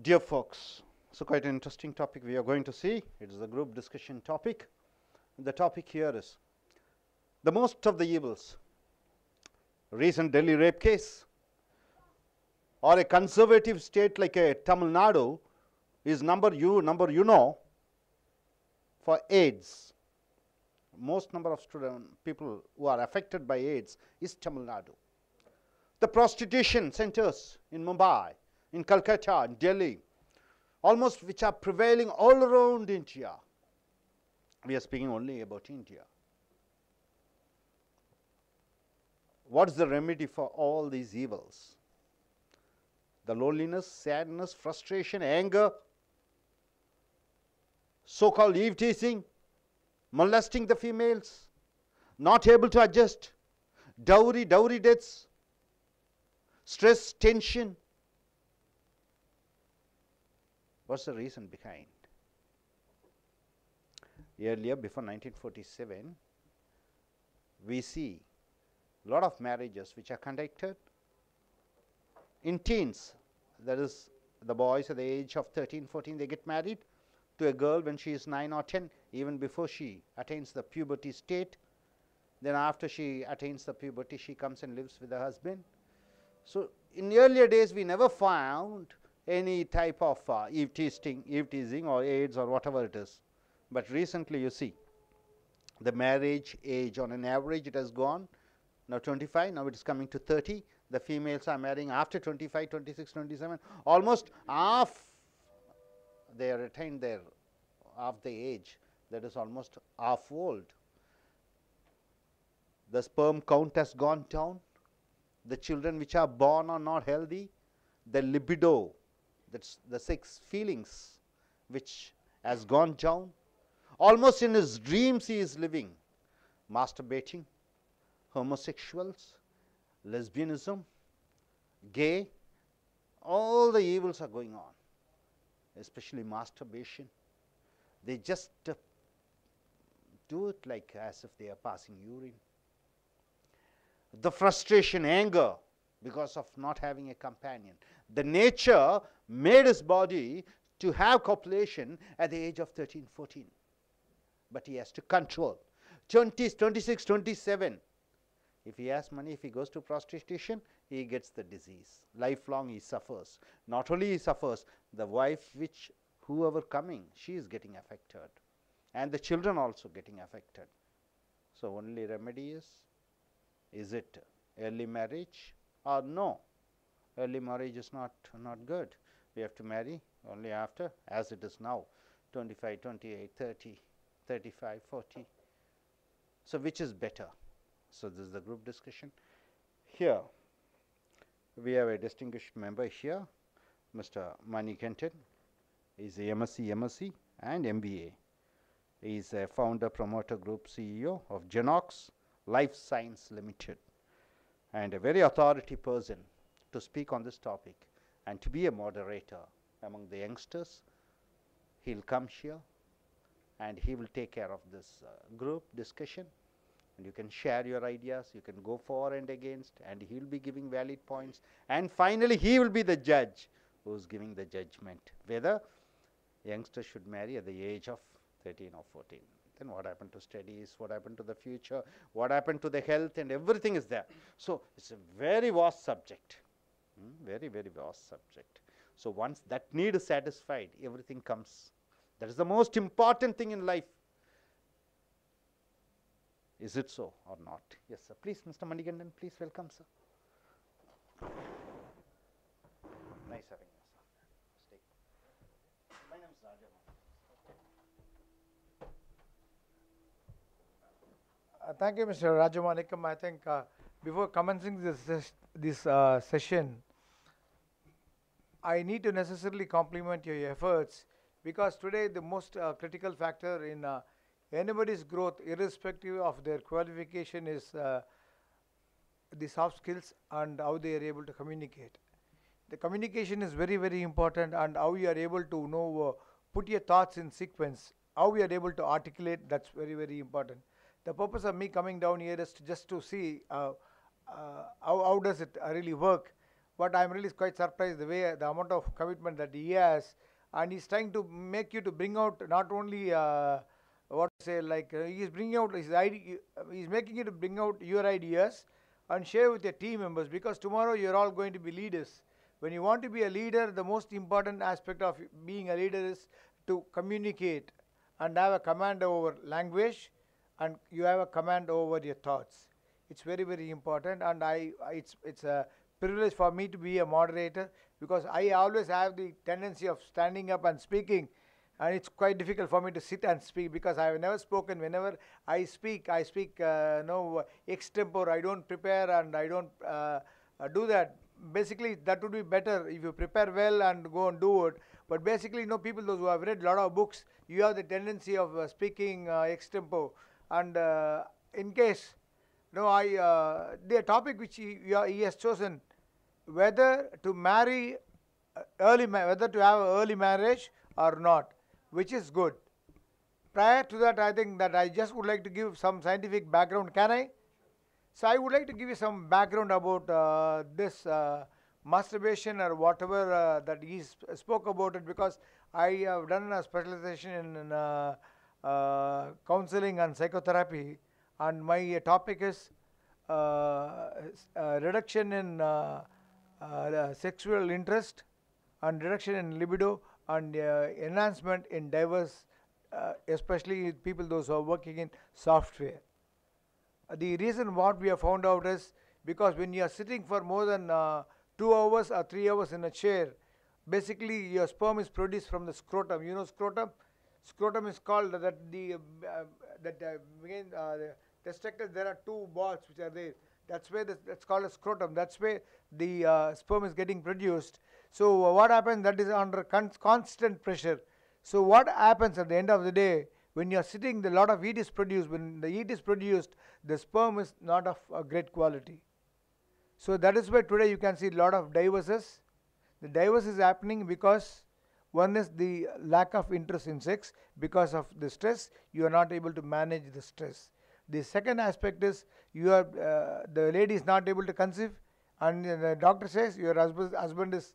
Dear folks, so quite an interesting topic we are going to see. It is a group discussion topic. The topic here is the most of the evils. Recent Delhi rape case or a conservative state like a Tamil Nadu is number you know for AIDS. Most number of people who are affected by AIDS is Tamil Nadu. The prostitution centers in Mumbai, in Calcutta, in Delhi, almost which are prevailing all around India. We are speaking only about India. What is the remedy for all these evils? The loneliness, sadness, frustration, anger, so-called eve teasing, molesting the females, not able to adjust, dowry debts, stress, tension. What's the reason behind? Earlier, before 1947, we see a lot of marriages which are conducted in teens. That is, the boys at the age of 13, 14, they get married to a girl when she is 9 or 10, even before she attains the puberty state. Then after she attains the puberty, she comes and lives with her husband. So in earlier days, we never found any type of eve teasing or AIDS or whatever it is. But recently you see the marriage age on an average it has gone. Now 25, now it is coming to 30. The females are marrying after 25, 26, 27. Almost half they are attained their half the age, that is almost half old. The sperm count has gone down. The children which are born are not healthy. The libido, that's the sex feelings, which has gone down. Almost in his dreams he is living masturbating, homosexuals, lesbianism, gay, all the evils are going on, especially masturbation. They just do it like as if they are passing urine. The frustration, anger, because of not having a companion. The nature made his body to have copulation at the age of 13, 14. But he has to control. 20s, 26, 27. If he has money, if he goes to prostitution, he gets the disease. Lifelong he suffers. Not only he suffers, the wife which whoever coming, she is getting affected. And the children also getting affected. So only remedy is it early marriage or no? Early marriage is not good. We have to marry only after, as it is now, 25, 28, 30, 35, 40. So which is better? So this is the group discussion. Here we have a distinguished member here, Mr. Manikantan. He is a MSc and MBA. He is a founder, promoter, group CEO of Genox Life Science Limited, and a very authority person to speak on this topic and to be a moderator among the youngsters. He will come here and he will take care of this group discussion, and you can share your ideas, you can go for and against, and he will be giving valid points, and finally he will be the judge who is giving the judgment whether youngsters should marry at the age of 13 or 14. Then what happened to studies, what happened to the future, what happened to the health, and everything is there. So it's a very vast subject, very vast subject. So once that need is satisfied, everything comes. That is the most important thing in life. Is it so or not? Yes, sir. Please, Mr. Manikandan, please welcome, sir. Nice having you, sir. Stay. My name is Raja. Thank you, Mr. Rajamanikam. I think before commencing this session, I need to necessarily compliment your efforts, because today the most critical factor in anybody's growth, irrespective of their qualification, is the soft skills and how they are able to communicate. The communication is very important, and how you are able to know, put your thoughts in sequence, how you are able to articulate, that's very important. The purpose of me coming down here is just to see how does it really work. but I'm really quite surprised the way the amount of commitment that he has, and he's trying to make you to bring out not only what to say, like he's bringing out his idea, he's making you to bring out your ideas and share with your team members, because tomorrow you're all going to be leaders. When you want to be a leader, the most important aspect of being a leader is to communicate and have a command over language, and you have a command over your thoughts. It's very, very important, and it's a privilege for me to be a moderator, because I always have the tendency of standing up and speaking, and it's quite difficult for me to sit and speak, because I have never spoken. Whenever I speak no extempore. I don't prepare, and I don't do that. Basically, that would be better if you prepare well and go and do it. But basically, people those who have read a lot of books, you have the tendency of speaking extempore. And in case, the topic which he has chosen, whether to marry whether to have early marriage or not, which is good. Prior to that, I think that I just would like to give some scientific background. Can I? So I would like to give you some background about this masturbation or whatever that he spoke about it, because I have done a specialization in counseling and psychotherapy, and my topic is reduction in sexual interest, and reduction in libido, and enhancement in diverse, especially people those who are working in software. The reason what we have found out is because when you are sitting for more than 2 hours or 3 hours in a chair, basically your sperm is produced from the scrotum. You know scrotum? Scrotum is called that again the testicles. There are 2 balls which are there. That's where that's called a scrotum. That's where the sperm is getting produced. So what happens? That is under constant pressure. So what happens at the end of the day? When you are sitting, a lot of heat is produced. When the heat is produced, the sperm is not of great quality. So that is why today you can see a lot of divorces. The divorce is happening because one is the lack of interest in sex. Because of the stress, you are not able to manage the stress. The second aspect is the lady is not able to conceive, and the doctor says your husband is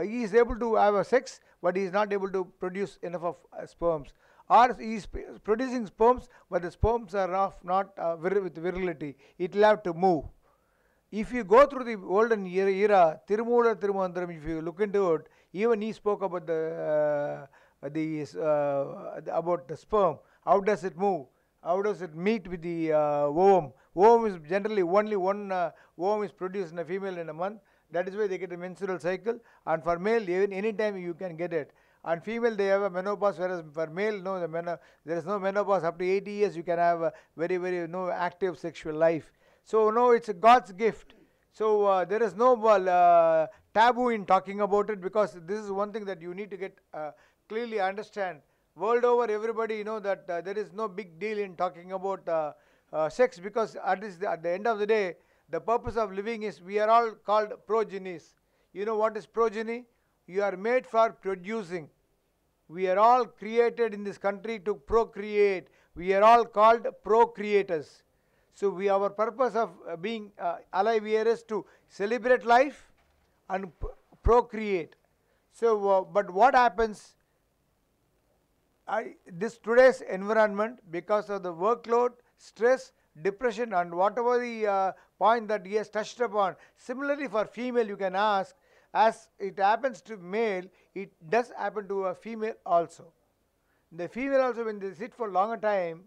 he is able to have a sex, but he is not able to produce enough of sperms. Or he is producing sperms, but the sperms are not with virility. It will have to move. If you go through the olden era, Tirumoolar Thirumandaram, if you look into it, even he spoke about about the sperm. How does it move? How does it meet with the ovum? Ovum is generally only one ovum is produced in a female in a month. That is why they get a menstrual cycle. And for male, even any time you can get it. And female, they have a menopause, whereas for male, no, there is no menopause. Up to 80 years, you can have a very, very active sexual life. So, no, it's a God's gift. So, there is no taboo in talking about it, because this is one thing that you need to get clearly understand. World over, everybody that there is no big deal in talking about sex, because at the end of the day, the purpose of living is we are all called progenies. You know what is progeny? You are made for producing. We are all created in this country to procreate. We are all called procreators. So our purpose of being alive here is to celebrate life and procreate. So, but what happens? This today's environment, because of the workload, stress, depression, and whatever the point that he has touched upon. Similarly, for female, you can ask, as it happens to male, it does happen to a female also. The female also, when they sit for longer time,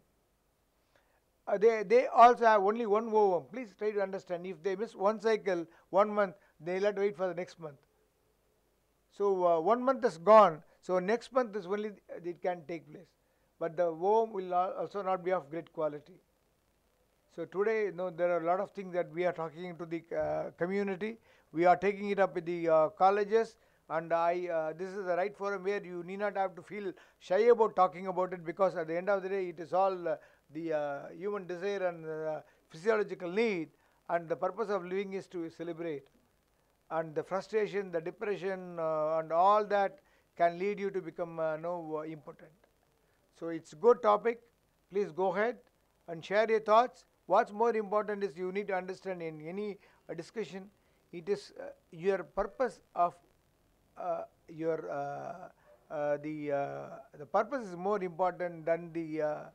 they also have only one ovum. Please try to understand. If they miss one cycle, 1 month, they'll have to wait for the next month. So 1 month is gone. So next month is only it can take place. But the ovum will also not be of great quality. So today, there are a lot of things that we are talking to the community. We are taking it up with the colleges, and this is the right forum where you need not have to feel shy about talking about it, because at the end of the day, it is all the human desire and physiological need, and the purpose of living is to celebrate. And the frustration, the depression, and all that can lead you to become impotent. So it's a good topic. Please go ahead and share your thoughts. What's more important is you need to understand in any discussion, it is your purpose of your the purpose is more important than the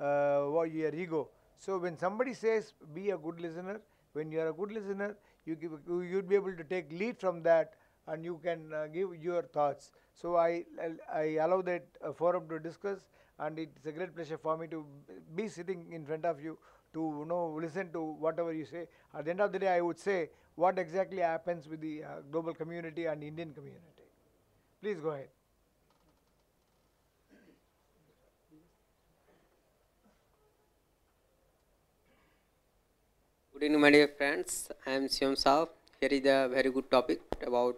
your ego. So when somebody says be a good listener, when you are a good listener, you'd be able to take lead from that, and you can give your thoughts. So I allow that forum to discuss, and it's a great pleasure for me to be sitting in front of you to listen to whatever you say. At the end of the day, I would say what exactly happens with the global community and Indian community. Please go ahead. Good evening, my dear friends. I am Siam Saab. Here is a very good topic about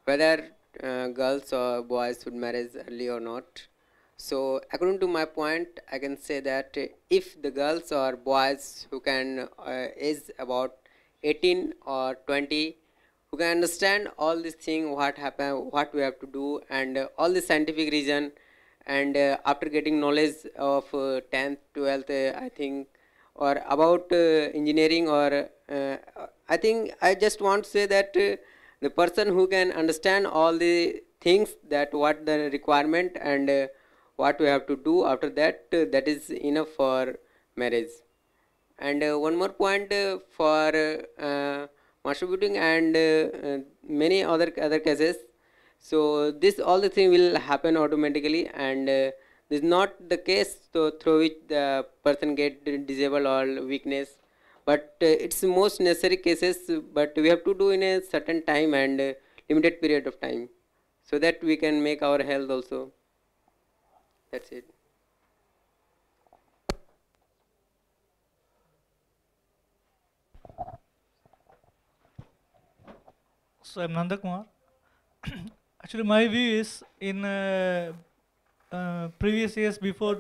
whether girls or boys should marry early or not. So, according to my point, I can say that if the girls or boys who can is about 18 or 20, who can understand all these things, what happen, what we have to do, and all the scientific reason, and after getting knowledge of 10th, 12th, I think, or about engineering, or I think I just want to say that the person who can understand all the things, that what the requirement and what we have to do after that, that is enough for marriage. And one more point for masturbating and many other cases. So this all the thing will happen automatically, and this is not the case through which the person get disabled or weakness, but it's most necessary cases, but we have to do in a certain time and limited period of time, so that we can make our health also. That's it. So I'm Nanda Kumar. Actually, my view is in previous years before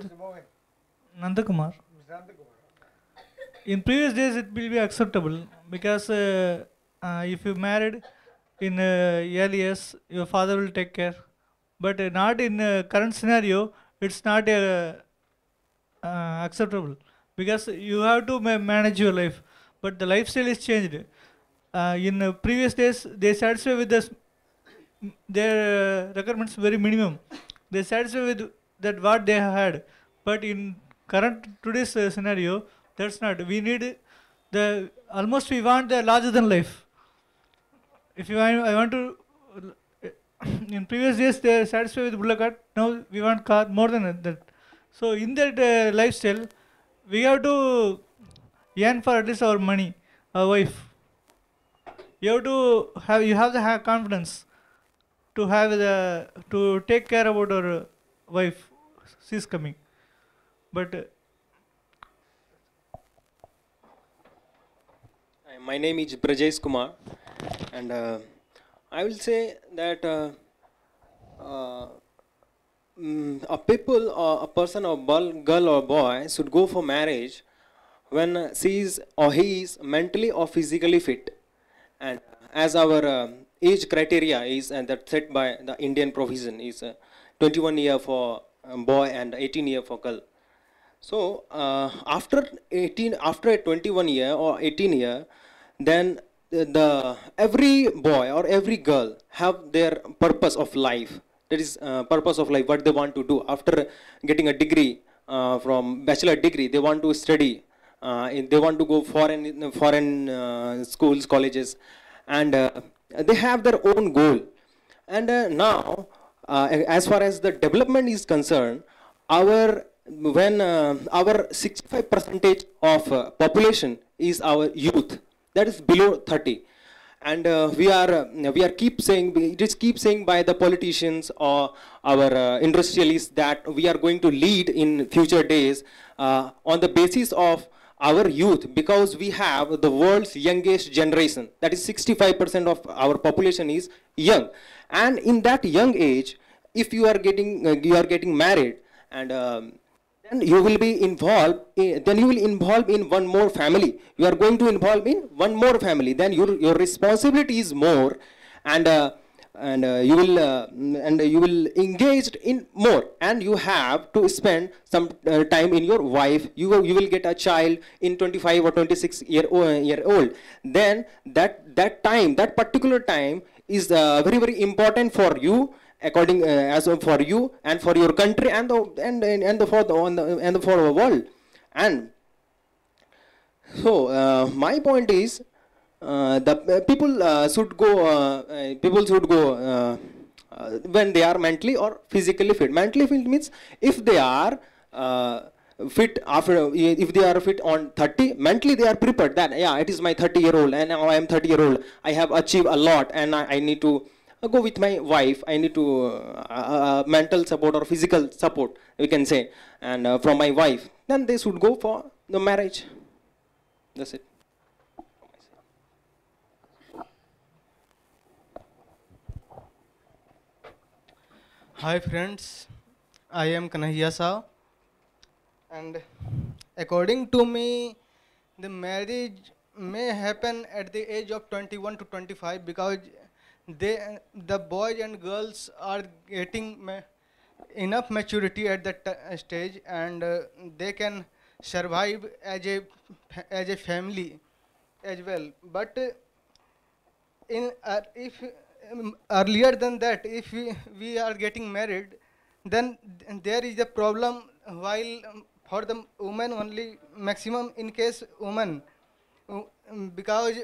Nanda Kumar. In previous days, it will be acceptable because if you married in early years, your father will take care. But not in current scenario, it's not acceptable because you have to manage your life. But the lifestyle is changed. In previous days, they satisfy with their requirements very minimum. They satisfy with that what they had. But in current today's scenario, that's not. We need the almost we want the larger than life. If you I want to. In previous days, they are satisfied with bullock cart. Now we want car more than that. So in that lifestyle, we have to earn for at least our money, our wife. You have to have the confidence to have to take care about our wife. She's coming, but. My name is Brajesh Kumar, and I will say that a people or a person or girl or boy should go for marriage when she is or he is mentally or physically fit, and as our age criteria is and that set by the Indian provision is 21 year for boy and 18 year for girl. So after a 21 year or 18 year, then every boy or every girl have their purpose of life. That is purpose of life, what they want to do after getting a degree, from bachelor degree. They want to study, they want to go foreign schools, colleges, and they have their own goal. And now, as far as the development is concerned, our 65% of population is our youth, that is below 30, and we are keep saying by the politicians or our industrialists that we are going to lead in future days on the basis of our youth, because we have the world's youngest generation, that is 65% of our population is young, and in that young age, if you are getting married, and then you will be involved in one more family. You are going to involve in one more family. Then your responsibility is more, and and you will engaged in more, and you have to spend some time in your wife. You will get a child in 25 or 26 year old. Then that time, that particular time is very very important for you, according for you and for your country and for the world. And so my point is, the people should go when they are mentally or physically fit. Mentally fit means if they are fit after, if they are fit on 30, mentally they are prepared that yeah, it is my 30-year-old and now I am 30-year-old, I have achieved a lot and I need to go with my wife, I need to mental support or physical support, we can say, and from my wife, then they should go for the marriage. That's it. Hi friends, I am Kanhaiya Saw, and according to me, the marriage may happen at the age of 21 to 25 because the boys and girls are getting enough maturity at that stage, and they can survive as a family as well. But if earlier than that, if we are getting married, then there is a problem. While for the woman only, maximum in case woman, because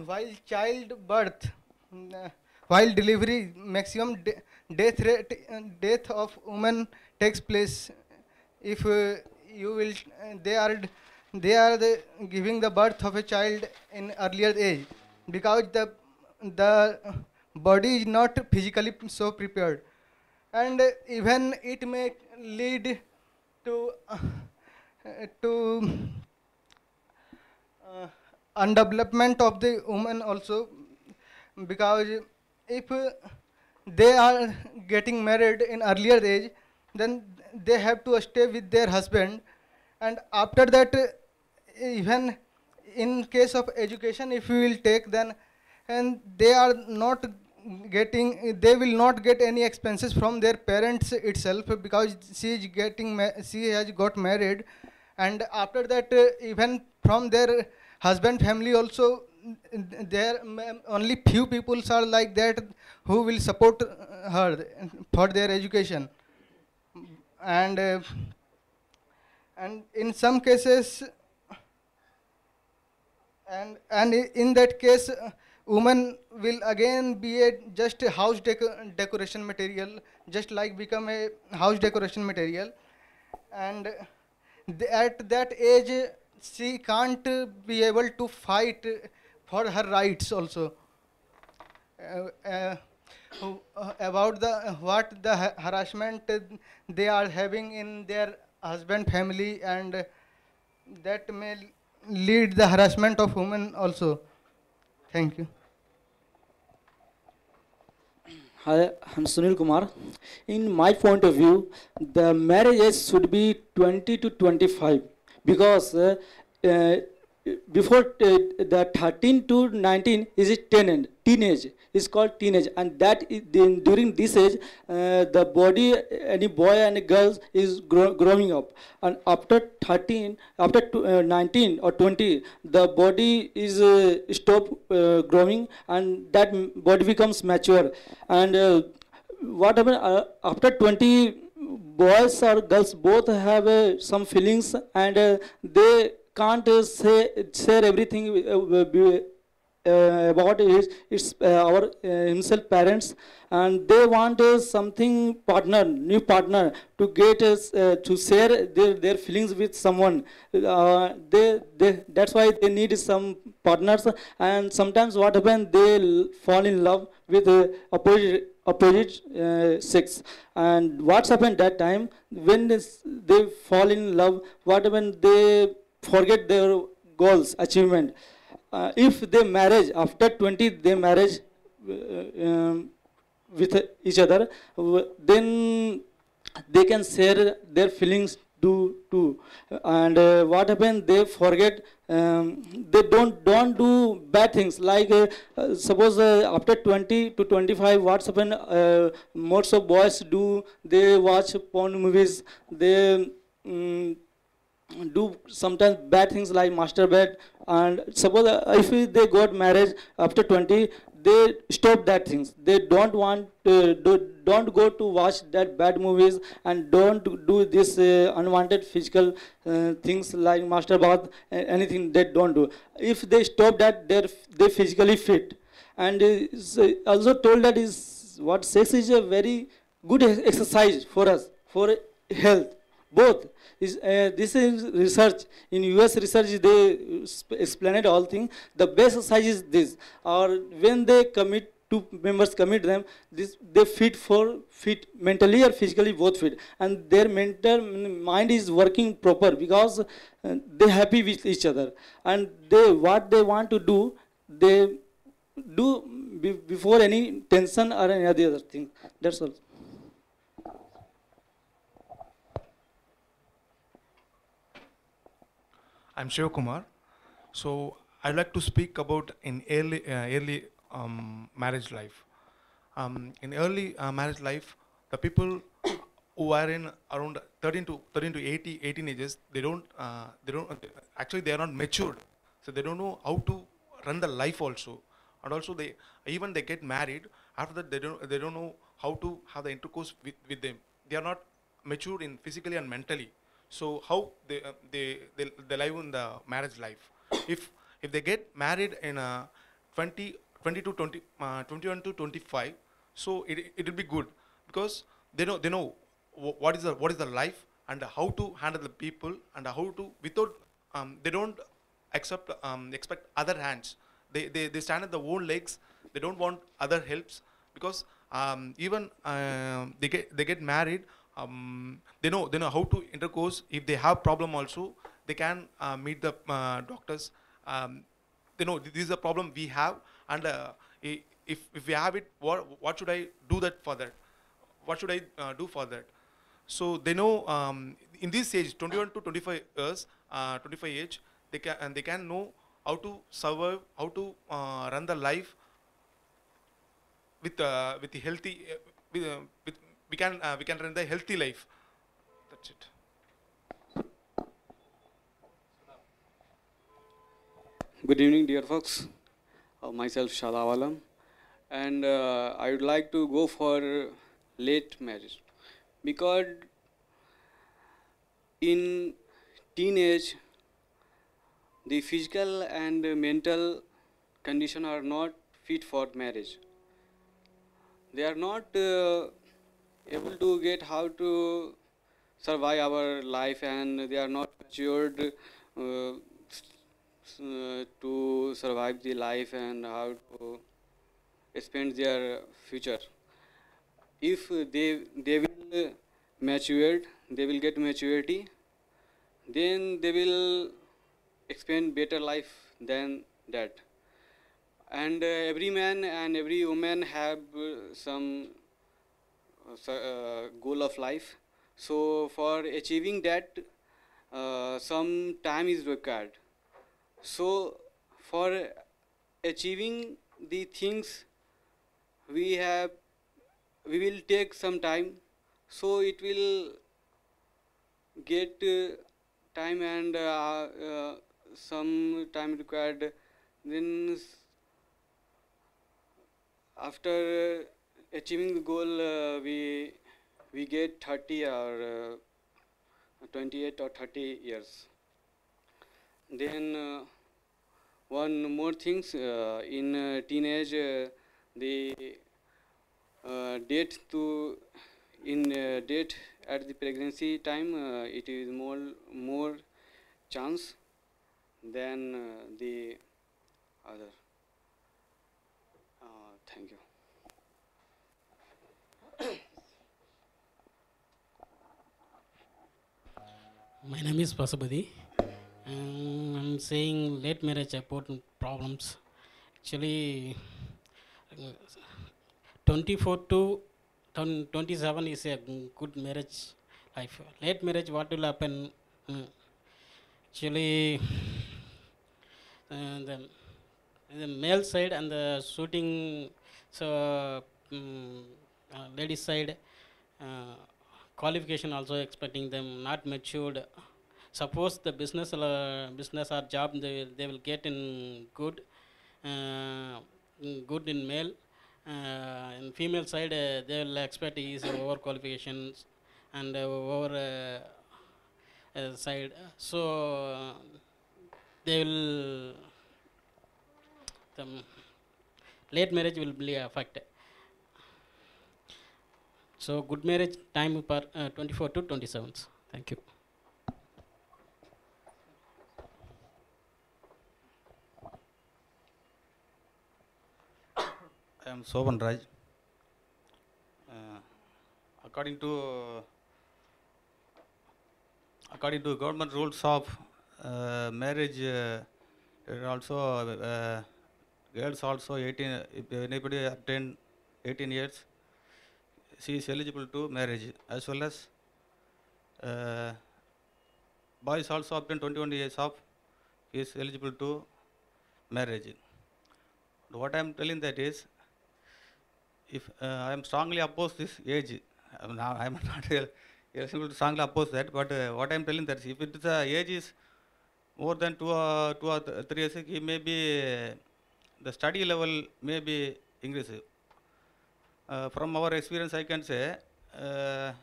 while childbirth, while delivery, maximum death of woman takes place. If you will, they are giving the birth of a child in earlier age, because the body is not physically so prepared, and even it may lead to undevelopment of the woman also, because if they are getting married in earlier age, then they have to stay with their husband, and after that, even in case of education, if we will take, then and they are not getting, they will not get any expenses from their parents itself, because she has got married, and after that, even from their husband family also, there only few people are like that who will support her for their education, and in some cases, and in that case, woman will again be just a house decoration material, just like become a house decoration material, and at that age she can't be able to fight for her rights also, about what the harassment they are having in their husband family, and that may lead the harassment of women also. Thank you. Hi, I'm Sunil Kumar. In my point of view, the marriage age should be 20 to 25, because before the 13 to 19 is a teenage. It's called teenage, and during this age, the body, any boy and girls is growing up, and after 13, after 19 or 20, the body is stop growing, and that body becomes mature. And what happens after 20? Boys or girls both have some feelings, and they can't share everything about our himself parents, and they want something partner, new partner, to get to share their feelings with someone. That's why they need some partners, and sometimes what happens, they fall in love with opposite sex. And what's happened that time, when they fall in love, what happens, they forget their goals, achievement. If they marriage after 20, they marriage with each other, then they can share their feelings too. And what happens, they forget they don't do bad things. Like suppose after 20 to 25, what's happened? Most of boys do, they watch porn movies. They do sometimes bad things like masturbate. And suppose if they got married after 20, they stop that things. They don't want don't go to watch that bad movies, and don't do this unwanted physical things like masturbate, anything they don't do. If they stop that, they physically fit. And it's also told that is what sex is a very good exercise for us, for health both. This is research. In US research, they explain it all thing. The best exercise is this. Or when they commit, two members commit them, they fit mentally or physically, both fit, and their mental mind is working proper, because they happy with each other, and what they want to do, they do before any tension or any other thing. That's all. I'm Shiv Kumar. So I'd like to speak about in early marriage life. In early marriage life, the people who are in around 13 to 18 ages, they are not matured, so they don't know how to run the life also, and also they get married. After that, they don't know how to have the intercourse with them. They are not matured in physically and mentally. So how they live in the marriage life? If they get married in 20 to 21 to 25, so it will be good, because they know what is the life, and how to handle the people, and how to, without they don't expect other hands. They stand on their own legs. They don't want other helps, because even they get married. They know how to intercourse. If they have problem also, they can meet the doctors. They know this is a problem we have, and if we have it, what should I do that for that? What should I do for that? So they know in this age, 21 to 25 years, 25 age, they can know how to survive, how to run the life with the healthy we can run the healthy life. That's it. Good evening, dear folks. Myself Shadawalam, and I would like to go for late marriage, because in teenage the physical and mental condition are not fit for marriage. They are not able to get how to survive our life, and they are not matured to survive the life and how to spend their future. If they will matured, they will get maturity, then they will expand better life than that. And every man and every woman have some goal of life. So for achieving that, some time is required. So for achieving the things we will take some time. So it will get time, and some time required. Then after achieving the goal, we get 30 or 28 or 30 years. Then one more things, in teenage, the date at the pregnancy time, it is more chance than the other. Thank you. My name is Pasupati. I'm saying late marriage important problems. Actually, 24 to 27 is a good marriage life. Late marriage, what will happen? Actually, the, the male side and the shooting, so ladies side, uh, qualification also expecting them not matured. Suppose the business or job they will get in good, good in male. In female side, they will expect is over qualifications and over side. So they will the late marriage will be affected. So good marriage time per 24 to 27. Thank you. I am Soban Raj. According to government rules of marriage, also girls also 18. If anybody obtain 18 years, she is eligible to marriage. As well as boys also obtain 21 years of, he is eligible to marriage. What I am telling that is, if I am strongly opposed this age, I am not eligible to strongly oppose that. But what I am telling that if it is age is more than 2 or 3 years, he may be the study level may be increased. From our experience, I can say I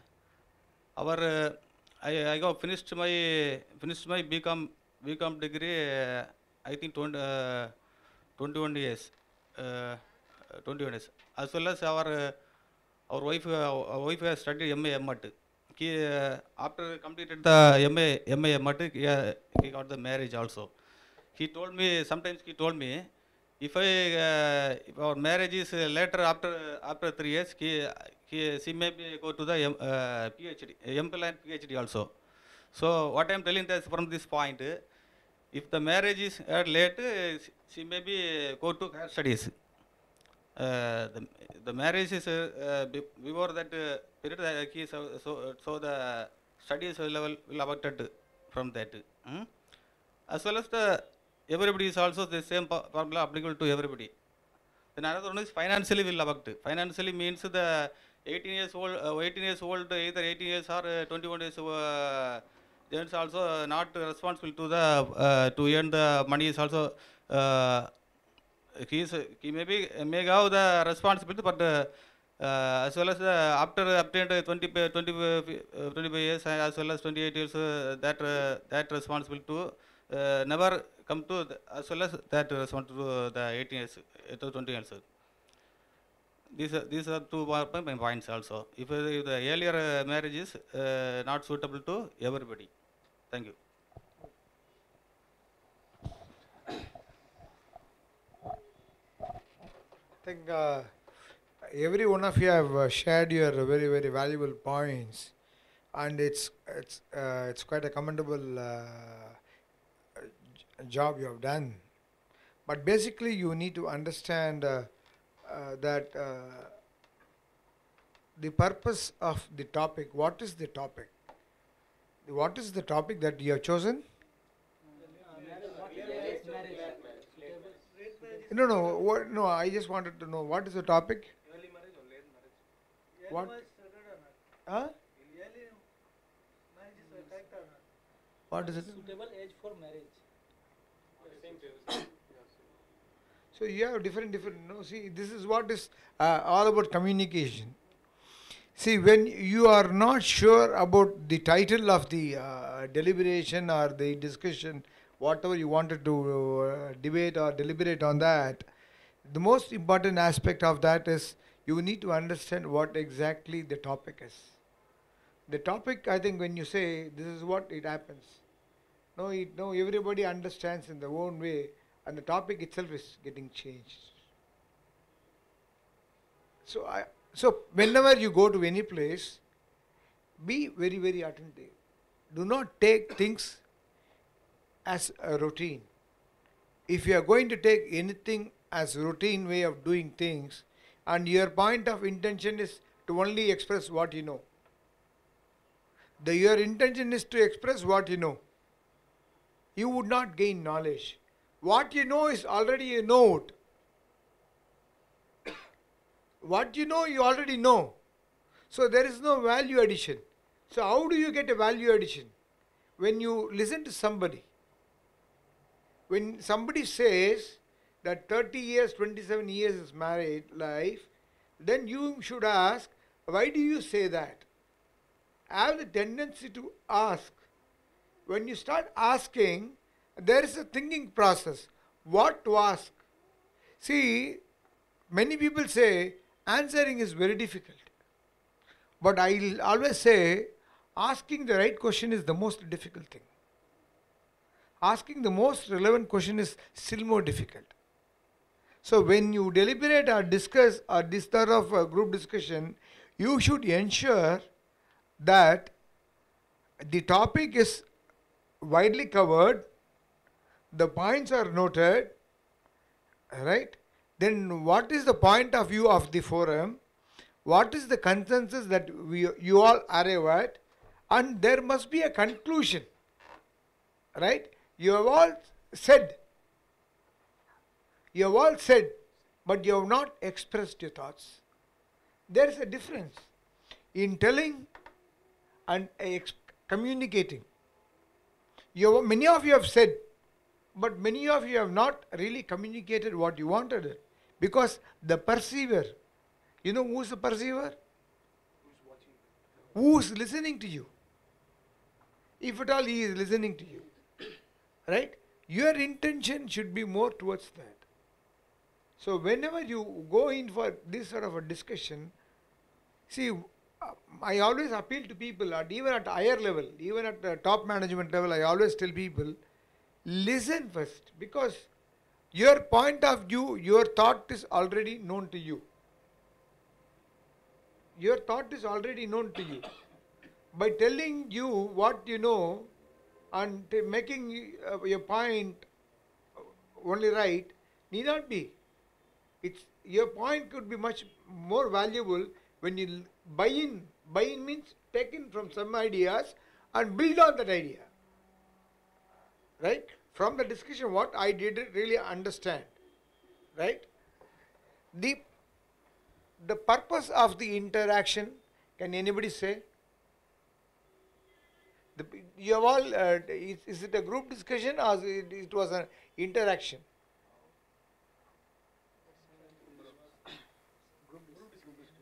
got finished my BCom degree. I think 21 years. 21 years. As well as our wife has studied MA MAT. After completed the MA MAT, he got the marriage also. He told me, sometimes he told me, if our marriage is later after 3 years, she may go to the PhD, MPhil and PhD also. So what I am telling is from this point, if the marriage is late, she may be go to higher studies. The marriage is before that period, so the studies level will affected from that. As well as everybody is also the same formula applicable to everybody. Then another one is financially will affect. Financially means the 18 years old, either 18 years or 21 years gents also not responsible to the to earn the money is also he may have the responsibility, but as well as after obtained 25 years as well as 28 years that responsible to never come to as well as that responsible to the 18 years to 20 years. These are two my points also. If the earlier marriage is not suitable to everybody. Thank you. I think every one of you have shared your very, very valuable points, and it's quite a commendable job you have done. But basically, you need to understand that the purpose of the topic. What is the topic? What is the topic that you have chosen? No. I just wanted to know what is the topic. Early marriage or late marriage? What? Huh? What is it? Suitable age for marriage. So you have different. No, see, this is what is all about communication. See, when you are not sure about the title of the deliberation or the discussion, whatever you wanted to debate or deliberate on that, the most important aspect of that is you need to understand what exactly the topic is. The topic, I think, when you say this is what it happens, no, everybody understands in their own way, and the topic itself is getting changed. So whenever you go to any place, be very, very attentive. Do not take things as a routine. If you are going to take anything as a routine way of doing things, and your point of intention is to only express what you know, your intention is to express what you know, you would not gain knowledge. What you know is already a note. What you know, you already know. So there is no value addition. So how do you get a value addition? When you listen to somebody. When somebody says that 30 years, 27 years is married life, then you should ask, why do you say that? Have the tendency to ask. When you start asking, there is a thinking process. What to ask? See, many people say answering is very difficult. But I always say asking the right question is the most difficult thing. Asking the most relevant question is still more difficult. So when you deliberate or discuss or this sort of group discussion, you should ensure that the topic is widely covered, the points are noted, right? Then what is the point of view of the forum? What is the consensus that you all arrive at? And there must be a conclusion, right? You have all said, but you have not expressed your thoughts. There is a difference in telling and communicating. Many of you have said, but many of you have not really communicated what you wanted. Because the perceiver, you know who is the perceiver? Who is listening to you? If at all he is listening to you. Right? Your intention should be more towards that. So whenever you go in for this sort of a discussion, see, I always appeal to people, even at higher level, even at the top management level, I always tell people, listen first, because your point of view, your thought is already known to you. Your thought is already known to you. By telling you what you know and making your point only right, need not be. Your point could be much more valuable when you buy in. Buy in means take in from some ideas and build on that idea. Right? From the discussion, what I didn't really understand. Right? The purpose of the interaction, can anybody say? You have all, is it a group discussion or it was an interaction?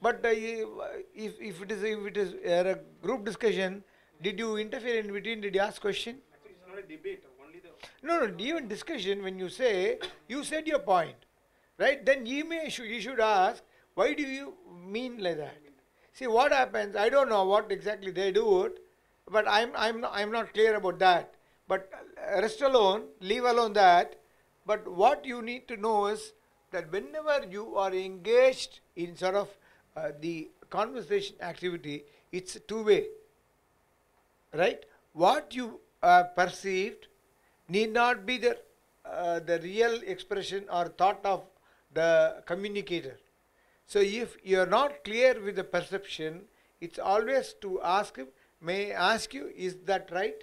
But if it is a group discussion, did you interfere in between? Did you ask question? Actually, it's not a debate. Only the No, even discussion, when you say, you said your point, right? Then you should ask, why do you mean like that? See what happens, I don't know what exactly they do it, but I'm not clear about that. But rest alone, leave alone that. But what you need to know is that whenever you are engaged in sort of the conversation activity, it's two-way, right? What you perceived need not be the real expression or thought of the communicator. So if you are not clear with the perception, it's always to ask him, may I ask you, is that right?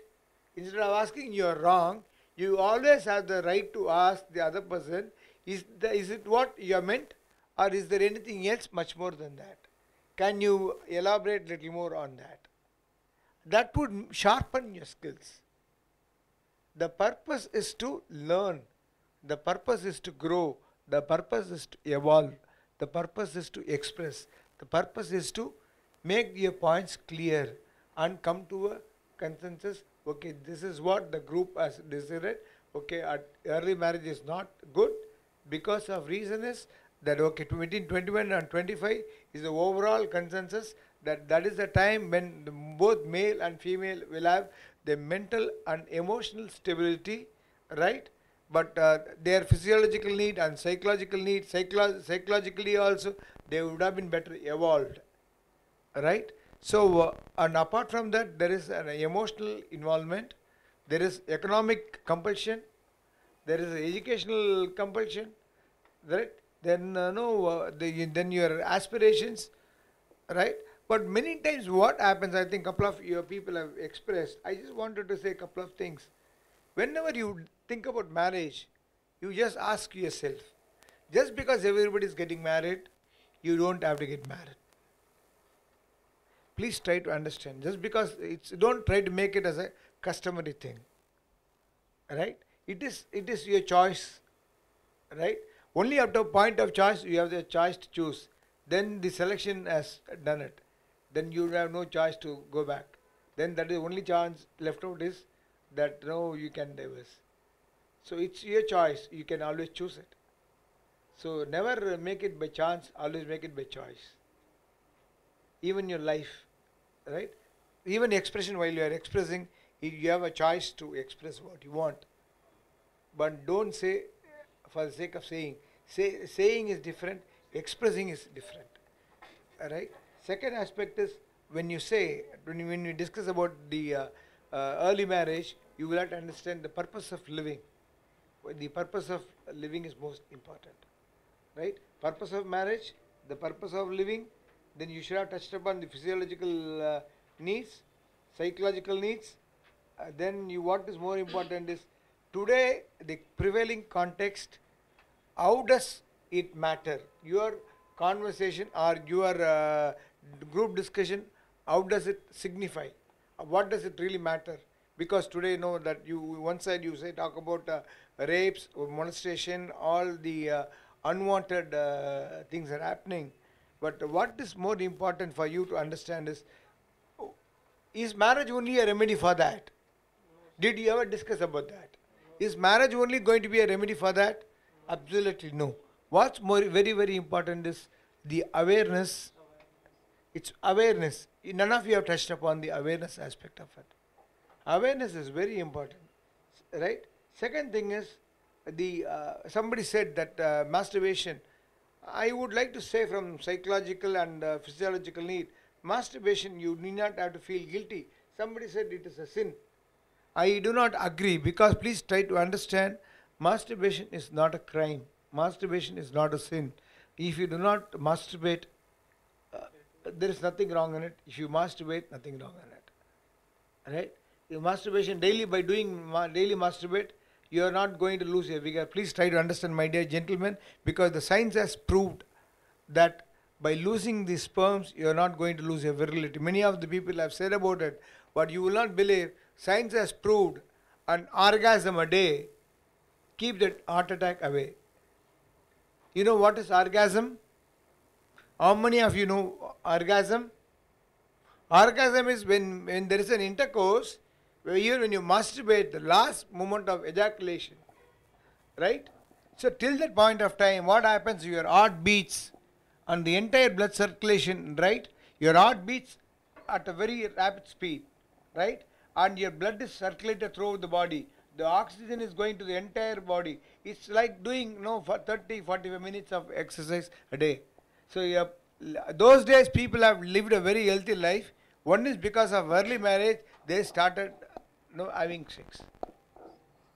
Instead of asking you are wrong, you always have the right to ask the other person, is it what you have meant, or is there anything else much more than that? Can you elaborate a little more on that? That would sharpen your skills. The purpose is to learn. The purpose is to grow. The purpose is to evolve. The purpose is to express. The purpose is to make your points clear and come to a consensus. Okay, this is what the group has decided. Okay, early marriage is not good because of reason is that okay, between 21 and 25 is the overall consensus that is the time when both male and female will have the mental and emotional stability, right? But their physiological need and psychological need, psychologically also, they would have been better evolved, right? So, and apart from that, there is an emotional involvement, there is economic compulsion, there is educational compulsion, right? Then, then your aspirations, right? But many times what happens, I think a couple of your people have expressed, I just wanted to say a couple of things. Whenever you think about marriage, You just ask yourself, just because everybody is getting married, you don't have to get married. Please try to understand. Just because don't try to make it as a customary thing. Right? It is your choice. Right? Only up to a point of choice, you have the choice to choose. Then the selection has done it. Then you have no choice to go back. Then that is the only chance left out is that no, you can divorce. So it's your choice. You can always choose it. So never make it by chance, always make it by choice. Even your life, right? Even expression, while you are expressing, you have a choice to express what you want. But don't say for the sake of saying. Saying is different, expressing is different. Alright? Second aspect is when you say, when you discuss about the early marriage, you will have to understand the purpose of living. The purpose of living is most important. Right? Purpose of marriage, the purpose of living, then you should have touched upon the physiological needs, psychological needs. Then what is more important is today the prevailing context, how does it matter? Your conversation or your group discussion, how does it signify? What does it really matter? Because today, that you one side you say talk about rapes, or molestation, all the unwanted things are happening. But what is more important for you to understand is marriage only a remedy for that? Did you ever discuss about that? Is marriage only going to be a remedy for that? Absolutely no. What's very, very important is the awareness. It's awareness. None of you have touched upon the awareness aspect of it. Awareness is very important, right? Second thing is somebody said that masturbation. I would like to say from psychological and physiological need, masturbation you need not have to feel guilty. Somebody said it is a sin. I do not agree, because please try to understand, masturbation is not a crime. Masturbation is not a sin. If you do not masturbate, there is nothing wrong in it. If you masturbate, nothing wrong in it. Right? Your masturbation daily, by doing daily masturbate, you are not going to lose your vigor. Please try to understand, my dear gentlemen, because the science has proved that by losing the sperms, you are not going to lose your virility. Many of the people have said about it, but you will not believe. Science has proved an orgasm a day keep that heart attack away. You know what is orgasm? How many of you know orgasm? Orgasm is when there is an intercourse, where even when you masturbate, the last moment of ejaculation. Right? So till that point of time, what happens? Your heart beats and the entire blood circulation, right? Your heart beats at a very rapid speed, right? And your blood is circulated throughout the body. The oxygen is going to the entire body. It's like doing for 30-45 minutes of exercise a day. So those days people have lived a very healthy life. One is because of early marriage, they started having sex.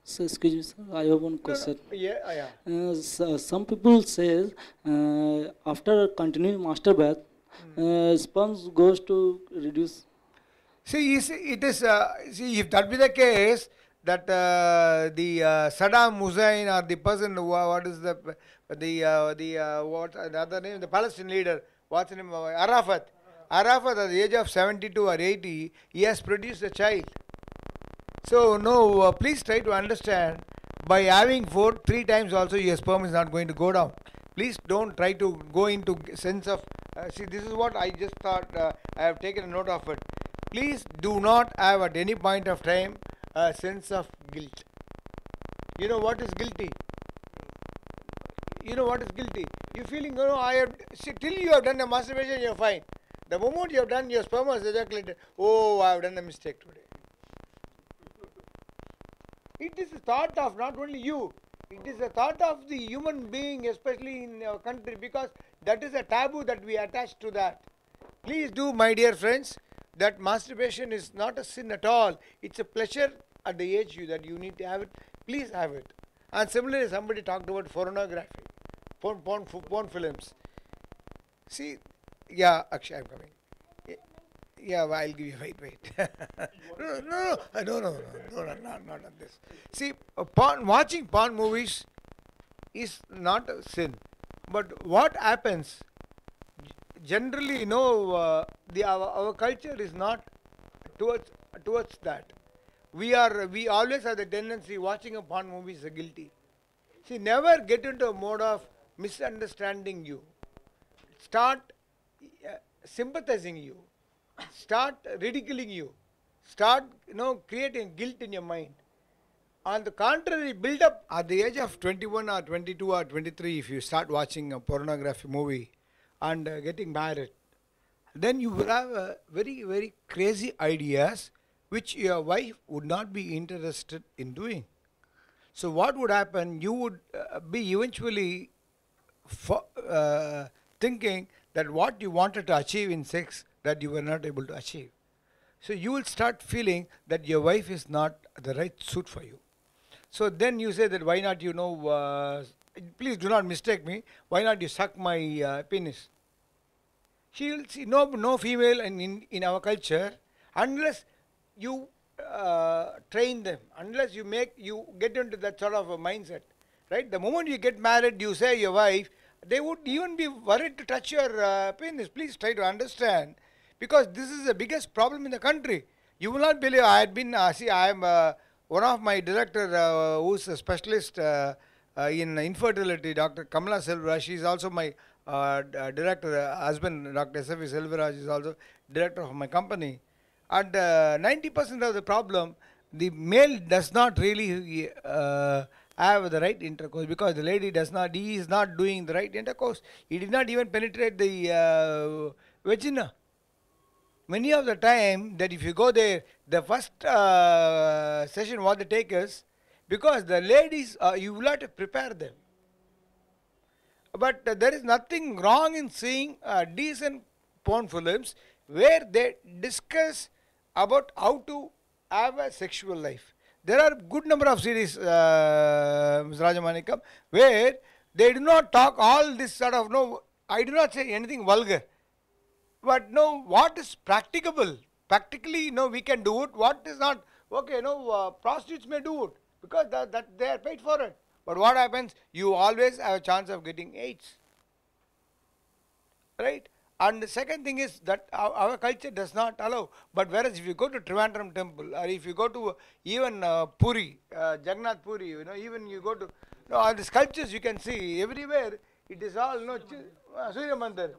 So excuse me, sir, I have one question. Yeah. Some people say after continuing master bath, sperms goes to reduce. See, it is. See, if that be the case, that the Saddam Hussein or the person what is the other name, the Palestinian leader, what's the name? Arafat. Arafat at the age of 72 or 80, he has produced a child. So please try to understand. By having 3 times also, your sperm is not going to go down. Please don't try to go into sense of. See, this is what I just thought. I have taken a note of it. Please do not have at any point of time a sense of guilt. You know what is guilty? You know what is guilty? You're feeling, till you have done the masturbation, you're fine. The moment you have done, your sperm has ejaculated. Oh, I have done a mistake today. It is a thought of not only you, it is a thought of the human being, especially in our country, because that is a taboo that we attach to that. Please do, my dear friends, that masturbation is not a sin at all. It's a pleasure at the age that you need to have it. Please have it. And similarly, somebody talked about pornography, porn films. See, yeah, Akshay, I'm coming. Yeah, I'll give you, wait. No, not on this. See, watching porn movies is not a sin. But what happens, generally, our culture is not towards that. We always have the tendency watching a porn movie is guilty. See, never get into a mode of misunderstanding you. Start sympathizing you. Start ridiculing you. Start creating guilt in your mind. On the contrary, build up at the age of 21 or 22 or 23. If you start watching a pornography movie and getting married, then you will have very, very crazy ideas which your wife would not be interested in doing. So what would happen? You would be eventually thinking that what you wanted to achieve in sex, that you were not able to achieve. So you will start feeling that your wife is not the right suit for you. So then you say that why not, please do not mistake me, why not you suck my penis? She will see no female in our culture, unless you train them, unless you get into that sort of a mindset, right? The moment you get married, you say your wife, they would even be worried to touch your penis. Please try to understand, because this is the biggest problem in the country. You will not believe, I had been, I am one of my director who's a specialist in infertility, Dr. Kamala Selvaraj. She is also my director, husband, Dr. S.F. Selvaraj is also director of my company. And 90% of the problem, the male does not really have the right intercourse, because the lady he is not doing the right intercourse. He did not even penetrate the vagina. Many of the time that if you go there, the first session what they take is, because the ladies, you will have to prepare them. But there is nothing wrong in seeing decent porn films where they discuss about how to have a sexual life. There are good number of series, Mr. Rajamanikam, where they do not talk all this sort of, I do not say anything vulgar. But what is practicable? Practically, we can do it. What is not, okay, prostitutes may do it, because that they are paid for it. But what happens? You always have a chance of getting AIDS. Right? And the second thing is that our culture does not allow. But whereas if you go to Trivandrum temple, or if you go to even Puri, Jagannath Puri, even you go to all the sculptures you can see everywhere, it is all Surya Mandir,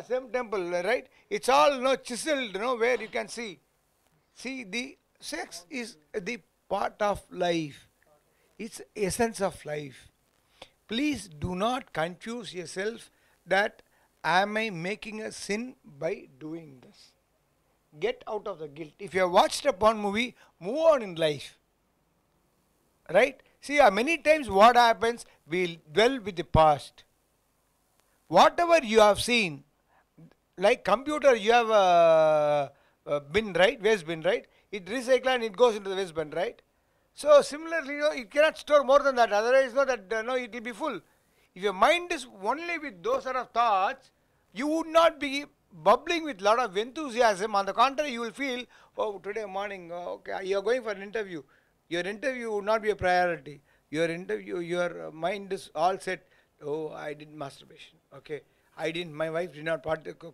same temple, right? It's all chiseled, where you can see. See, the sex is the part of life. It's essence of life. Please do not confuse yourself that am I making a sin by doing this? Get out of the guilt. If you have watched a porn movie, move on in life. Right? See, many times what happens, we dwell with the past. Whatever you have seen, like computer, you have a bin, right? Waste bin, right? It recycles and it goes into the waste bin, right? So similarly, it cannot store more than that. Otherwise, it will be full. If your mind is only with those sort of thoughts, you would not be bubbling with a lot of enthusiasm. On the contrary, you will feel, oh, today morning, okay, you are going for an interview. Your interview would not be a priority. Your mind is all set. Oh, I did masturbation. Okay, my wife did not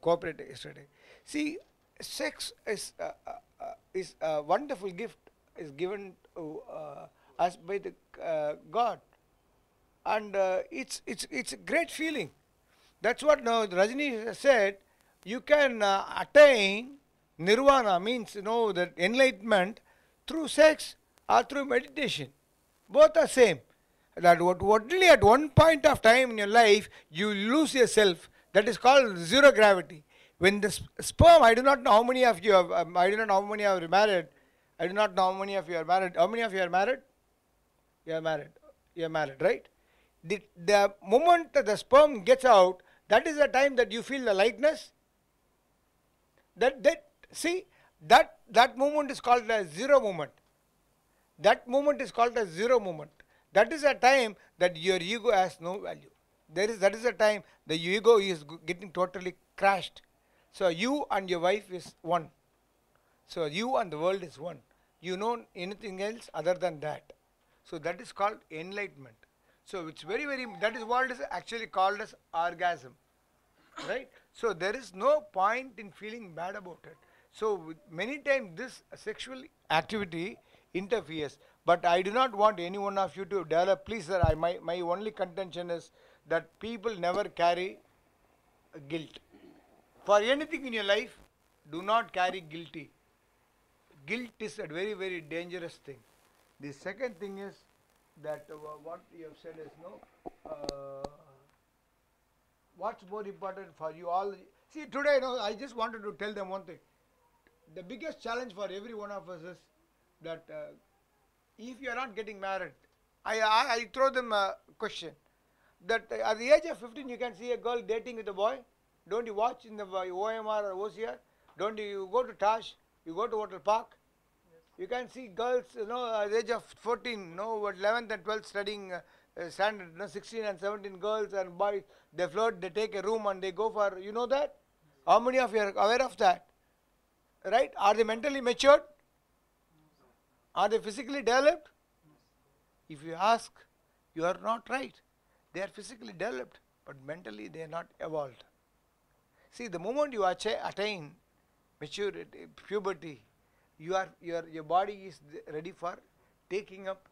cooperate yesterday. See, sex is a wonderful gift, is given to us by the God. And it's a great feeling. That's what now Rajni said. You can attain nirvana, means that enlightenment through sex or through meditation. Both are same. That only at one point of time in your life you lose yourself. That is called zero gravity. When the sperm, I do not know how many of you have. I do not know how many are married. I do not know how many of you are married. How many of you are married? You are married. You are married, right? The moment that the sperm gets out, that is the time that you feel the lightness. That moment is called a zero moment. That moment is called a zero moment. That is a time that your ego has no value. That is a time the ego is getting totally crashed. So you and your wife is one. So you and the world is one. You know anything else other than that. So that is called enlightenment. So it's very, very, that is what is actually called as orgasm, right? So there is no point in feeling bad about it. So many times this sexual activity interferes, but I do not want any one of you to develop, please sir, my only contention is that people never carry guilt. For anything in your life, do not carry guilty. Guilt is a very, very dangerous thing. The second thing is that what you have said is what's more important for you all. See, today, I just wanted to tell them one thing. The biggest challenge for every one of us is that if you are not getting married, I throw them a question. That at the age of 15, you can see a girl dating with a boy. Don't you watch in the OMR or OCR? Don't you go to Taj? You go to Hotel Park? Yes. You can see girls, at the age of 14, 11th and 12th studying standard, 16 and 17 girls and boys, they flirt, they take a room and they go for, you know that? How many of you are aware of that? Right? Are they mentally matured? Are they physically developed? If you ask, you are not right. They are physically developed, but mentally they are not evolved. See, the moment you attain maturity, puberty, your body is ready for taking up.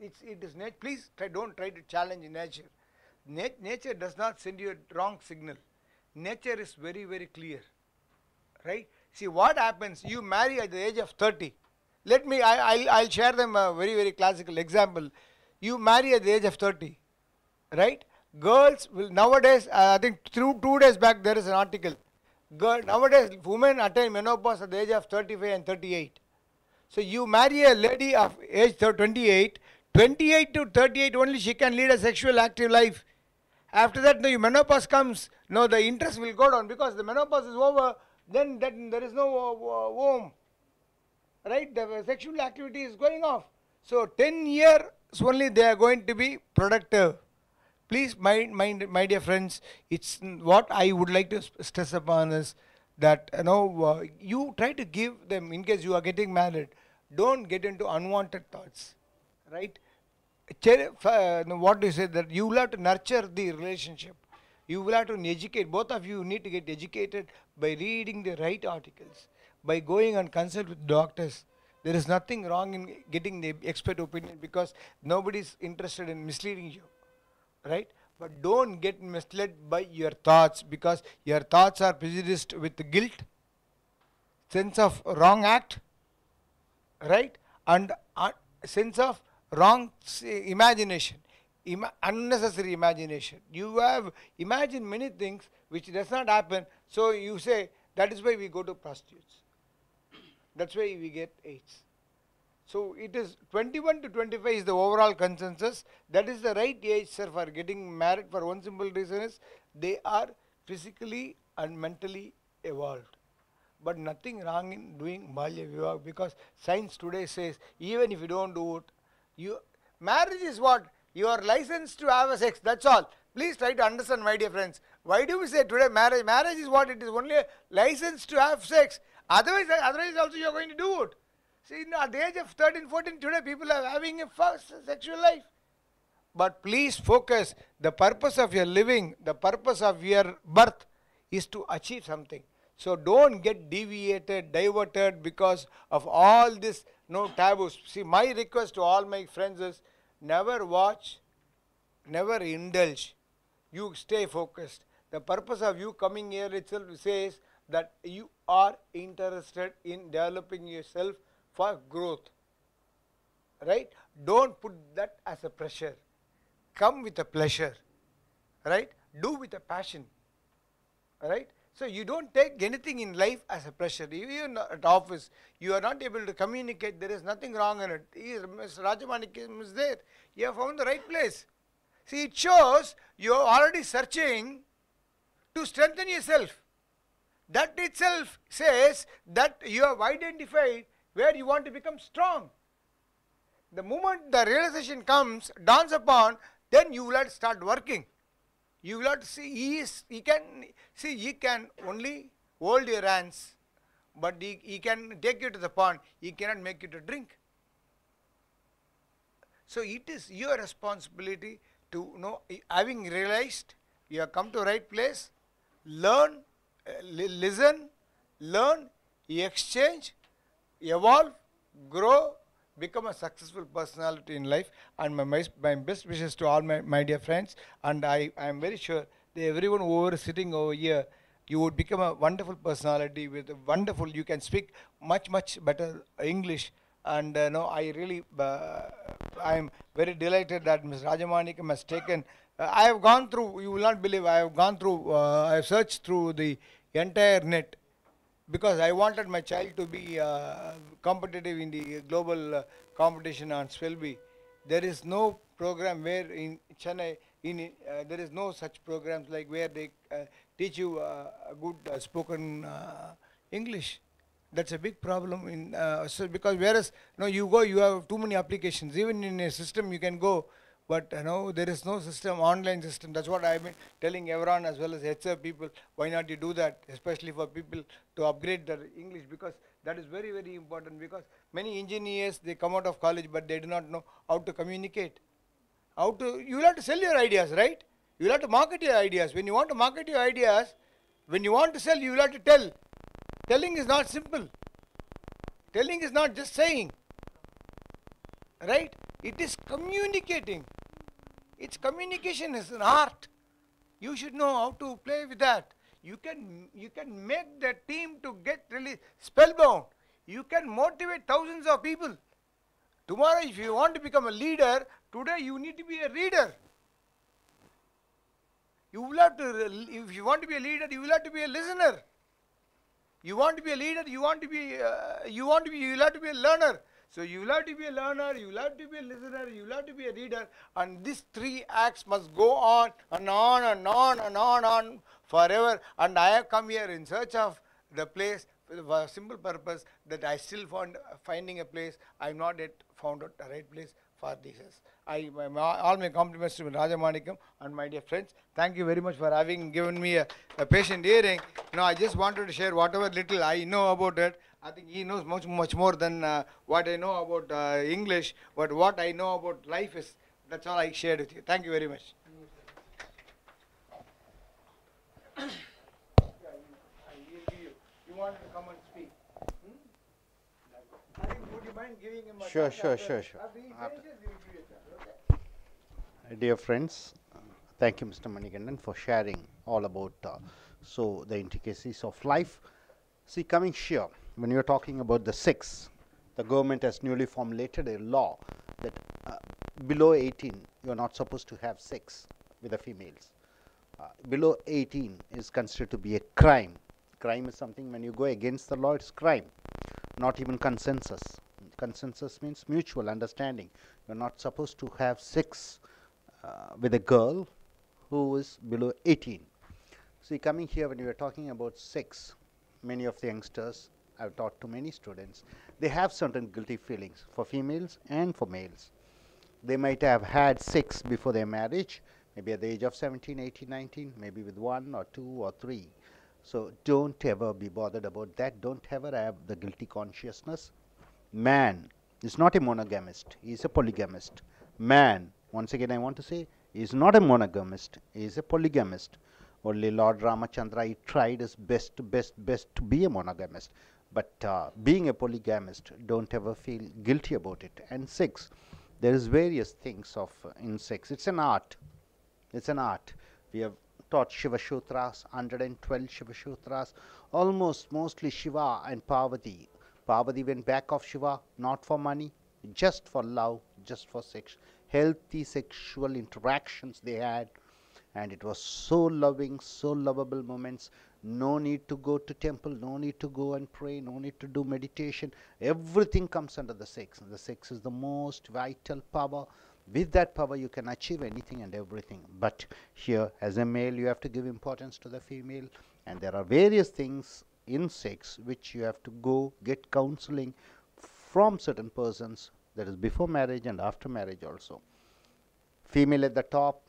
It is nature. Please don't try to challenge nature. Nature does not send you a wrong signal. Nature is very, very clear, right? See what happens. You marry at the age of 30. I'll share them a very, very classical example. You marry at the age of 30, right? Girls will nowadays, I think 2 days back there is an article. Nowadays women attain menopause at the age of 35 and 38. So you marry a lady of age 28, 28 to 38 only she can lead a sexual active life. After that, the menopause comes, the interest will go down because the menopause is over, then there is no womb, right? The sexual activity is going off. So 10 years only they are going to be productive. Please, my dear friends, it's what I would like to stress upon is that you try to give them, in case you are getting married, don't get into unwanted thoughts, right? What do you say, that you will have to nurture the relationship. You will have to educate. Both of you need to get educated by reading the right articles, by going and consult with doctors. There is nothing wrong in getting the expert opinion because nobody is interested in misleading you. Right? But don't get misled by your thoughts because your thoughts are prejudiced with guilt, sense of wrong act, right? And sense of wrong imagination, unnecessary imagination. You have imagined many things which does not happen, so you say that is why we go to prostitutes. That's why we get AIDS. So it is 21 to 25 is the overall consensus. That is the right age, sir, for getting married, for one simple reason is they are physically and mentally evolved. But nothing wrong in doing Balya Vivah because science today says even if you don't do it, marriage is what? You are licensed to have a sex, that's all. Please try to understand, my dear friends. Why do we say today marriage? Marriage is what? It is only a license to have sex. Otherwise also you are going to do it. See, at the age of 13, 14, today people are having a first sexual life. But please focus. The purpose of your living, the purpose of your birth is to achieve something. So don't get deviated, diverted because of all this taboos. See, my request to all my friends is never watch, never indulge. You stay focused. The purpose of you coming here itself says that you are interested in developing yourself for growth, right? Don't put that as a pressure. Come with a pleasure, right? Do with a passion, right? So you don't take anything in life as a pressure. Even at office, you are not able to communicate. There is nothing wrong in it. Mr. Rajamanikam is there. You have found the right place. See, it shows you are already searching to strengthen yourself. That itself says that you have identified where you want to become strong. The moment the realization dawns upon, then you will have to start working. You will have to see, he can only hold your hands, but he can take you to the pond, he cannot make you to drink. So it is your responsibility to know, having realized you have come to right place, learn, listen, learn, exchange, evolve, grow, become a successful personality in life. And my best wishes to all my dear friends. And I am very sure that everyone over sitting over here, you would become a wonderful personality with a wonderful, you can speak much better English. And no, I really, I am very delighted that Ms. Rajamanikam has taken, I have gone through, you will not believe, I have gone through, I have searched through the entire net, because I wanted my child to be competitive in the global competition on SYLLABUS. There is no program where in Chennai, there is no such programs like where they teach you a good spoken English. That's a big problem in so because whereas you go, you have too many applications. Even in a system you can go, but there is no system, online system. That's what I've been telling everyone as well as HR people. Why not you do that, especially for people to upgrade their English, because that is very important. Because many engineers, they come out of college but they do not know how to communicate. You will have to sell your ideas, right? You will have to market your ideas. When you want to market your ideas, when you want to sell, you will have to tell. Telling is not simple. Telling is not just saying, right? It is communicating. Its communication is an art. You should know how to play with that. You can make the team to get really spellbound. You can motivate thousands of people. Tomorrow, if you want to become a leader, today you need to be a reader. You will have to, if you want to be a leader, you will have to be a listener. You want to be a leader, you will have to be a learner. So you will have to be a learner, you will have to be a listener, you will have to be a reader, and these three acts must go on and on and on and on forever. And I have come here in search of the place for a simple purpose that I still finding a place. I have not yet found out the right place for this. All my compliments to Rajamanikam and my dear friends. Thank you very much for having given me a patient hearing. I just wanted to share whatever little I know about it. I think he knows much more than what I know about English, but what I know about life is, that's all I shared with you. Thank you very much. You wanted to come and speak. I think, would you mind giving him a Sure. After he finishes, we will give you a chance. Okay? Dear friends, thank you, Mr. Manikandan, for sharing all about the intricacies of life. See, coming here, when you are talking about the sex, the government has newly formulated a law that below 18, you are not supposed to have sex with the females. Below 18 is considered to be a crime. Crime is something, when you go against the law, it's crime. Not even consensus. Consensus means mutual understanding. You are not supposed to have sex with a girl who is below 18. See, coming here, when you are talking about sex, many of the youngsters, I've taught to many students, they have certain guilty feelings for females and for males. They might have had sex before their marriage, maybe at the age of 17, 18, 19, maybe with 1 or 2 or 3. So don't ever be bothered about that. Don't ever have the guilty consciousness. Man is not a monogamist, he is a polygamist. Man, once again I want to say, he is not a monogamist, he is a polygamist. Only Lord Ramachandra, he tried his best to be a monogamist. But being a polygamist, don't ever feel guilty about it. And sex, there is various things in sex. It's an art. It's an art. We have taught Shiva Sutras, 112 Shiva Sutras, mostly Shiva and Parvati. Parvati went back of Shiva, not for money, just for love, just for sex. Healthy sexual interactions they had. And it was so loving, so lovable moments. No need to go to temple, no need to go and pray, no need to do meditation. Everything comes under the sex. The sex is the most vital power. With that power, you can achieve anything and everything. But here, as a male, you have to give importance to the female. And there are various things in sex which you have to go get counseling from certain persons. That is before marriage and after marriage also. Female at the top.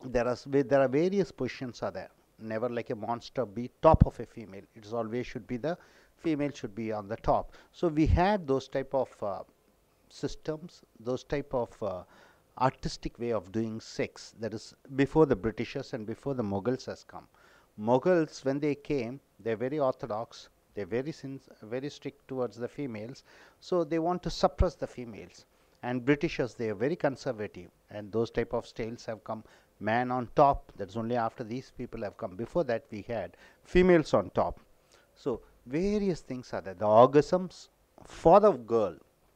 There are various positions are there. Never like a monster be top of a female. It is always should be the female should be on the top. So we had those type of systems, those type of artistic way of doing sex, that is before the Britishers and before the Mughals has come. Mughals, when they came, they're very orthodox, they're very strict towards the females, so they want to suppress the females. And Britishers, they are very conservative, and those type of styles have come. Man on top, that's only after these people have come. Before that, we had females on top. So various things are there. The orgasms for the girl,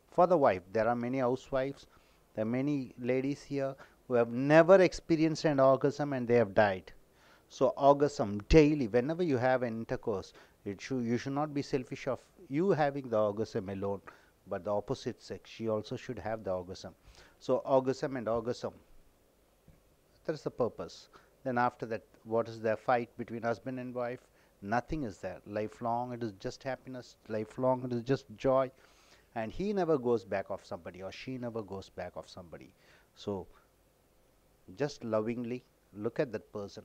for the wife. There are many housewives, there are many ladies here who have never experienced an orgasm and they have died. So orgasm daily, whenever you have an intercourse, you should not be selfish of you having the orgasm alone, but the opposite sex, she also should have the orgasm. So orgasm and orgasm, that is the purpose. Then after that, what is the fight between husband and wife? Nothing is there. Lifelong it is just happiness, lifelong it is just joy, and he never goes back of somebody or she never goes back of somebody. So just lovingly look at that person,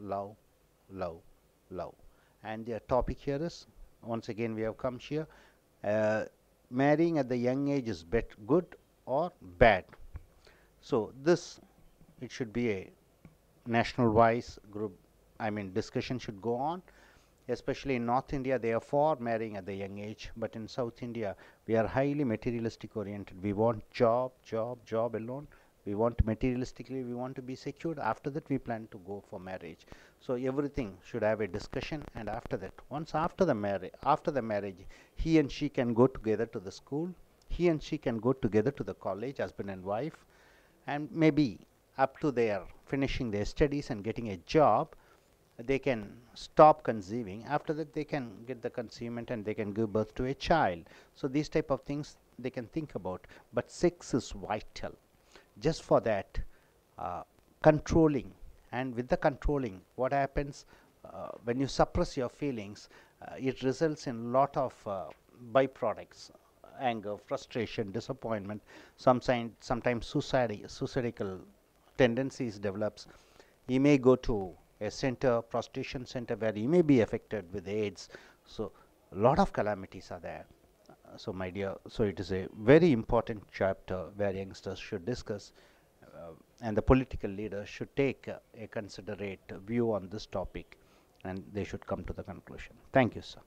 love, love, love. And the topic here is, once again we have come here, marrying at the young age is good or bad. So this, it should be a national wise group, discussion should go on. Especially in North India, they are for marrying at the young age, but in South India, we are highly materialistic oriented. We want job, job, job alone. We want materialistically, we want to be secured. After that, we plan to go for marriage. So everything should have a discussion, and after that, after the marriage, he and she can go together to the school. He and she can go together to the college, husband and wife, and maybe up to their finishing their studies and getting a job, they can stop conceiving. After that, they can get the conceivement and they can give birth to a child. So these type of things they can think about, but sex is vital. Just for that, controlling, and with the controlling, what happens when you suppress your feelings, it results in lot of byproducts: anger, frustration, disappointment, sometimes suicidal tendencies develops. He may go to a center, prostitution center, where he may be affected with AIDS. So a lot of calamities are there. So my dear, so it is a very important chapter where youngsters should discuss, and the political leaders should take a considerate view on this topic, and they should come to the conclusion. Thank you, sir.